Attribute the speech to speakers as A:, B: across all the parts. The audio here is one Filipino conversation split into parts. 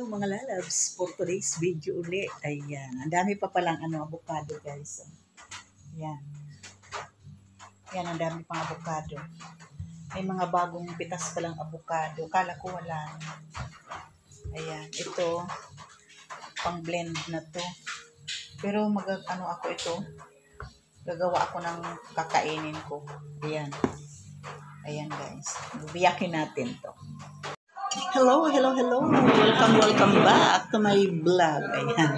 A: Hello mga lalabs, for today's video ulit. Ayan, ang dami pa palang avocado guys. Ayan. Ayan, ang dami pang avocado. May mga bagong pitas palang avocado. Kala ko wala. Ayan, ito pang blend na to. Pero ako ito. Gagawa ako ng kakainin ko. Ayan. Ayan guys. Bibiyakin natin to. Hello. Welcome back to my vlog. Ayan.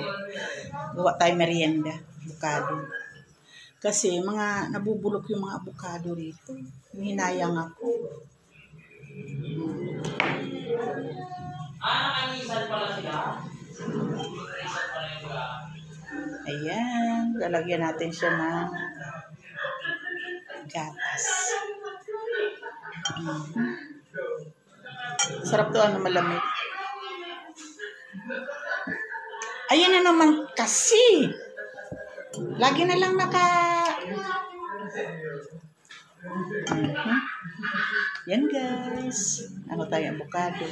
A: Gawa tayo merienda. Avocado. Kasi nabubulok yung mga avocado rito. Hinayang ako. Ayan. Lalagyan natin siya ng gatas. Sarap to, malamig. Ayan na naman kasi. Lagi na lang Yan guys. Tayo avocado.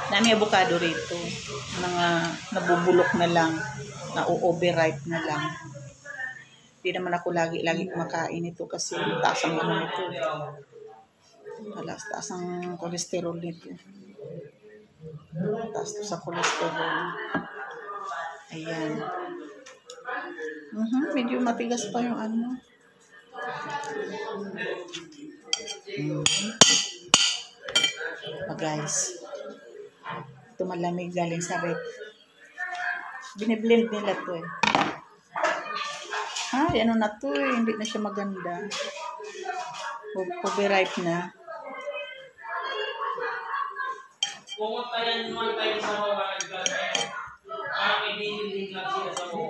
A: Dami avocado rito. Mga nabubulok na lang, na-overripe na lang. Hindi naman ako lagi kumakain ito kasi taas ang nito. Taas ang cholesterol nito. Taas to sa cholesterol. Ayan. Medyo matigas pa yung guys. Ito malamig galing sa rep. Biniblend nila to eh. Na to eh. Hindi na siya maganda. Overripe na.
B: Pumunta yan naman tayo sa mga nagkakaya. Parang ibiniling lang sila sa mga.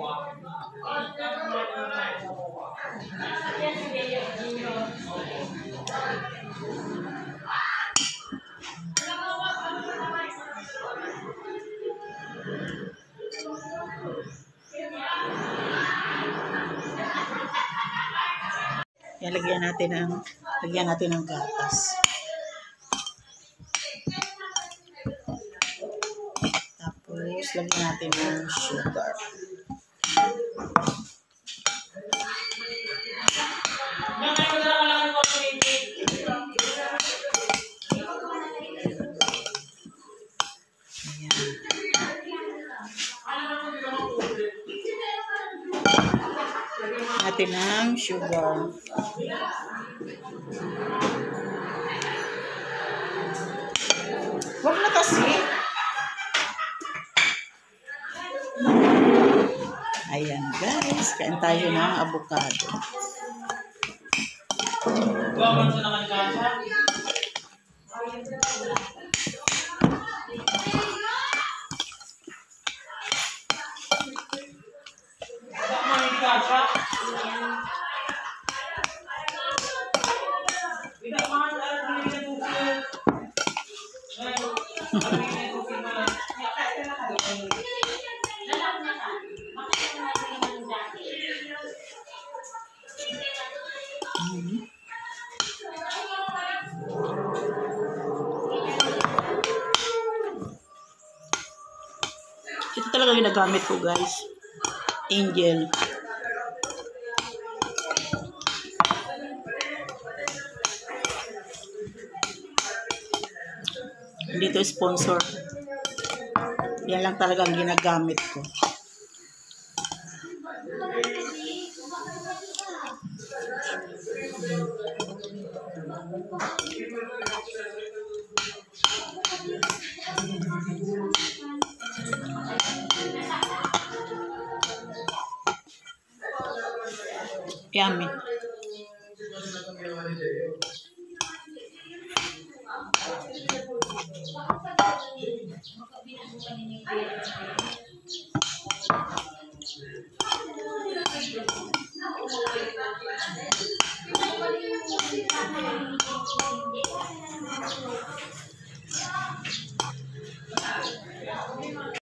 A: Yan, lagyan natin ng gatas. Tapos lagyan natin ng sugar. Natin ng sugar. Huwag na kasi. Ayan guys, kain tayo ng avocado. Ito talaga yung nagamit ko guys. Angel. Hindi ito sponsor. Yan lang talaga ang ginagamit ko. Yummy.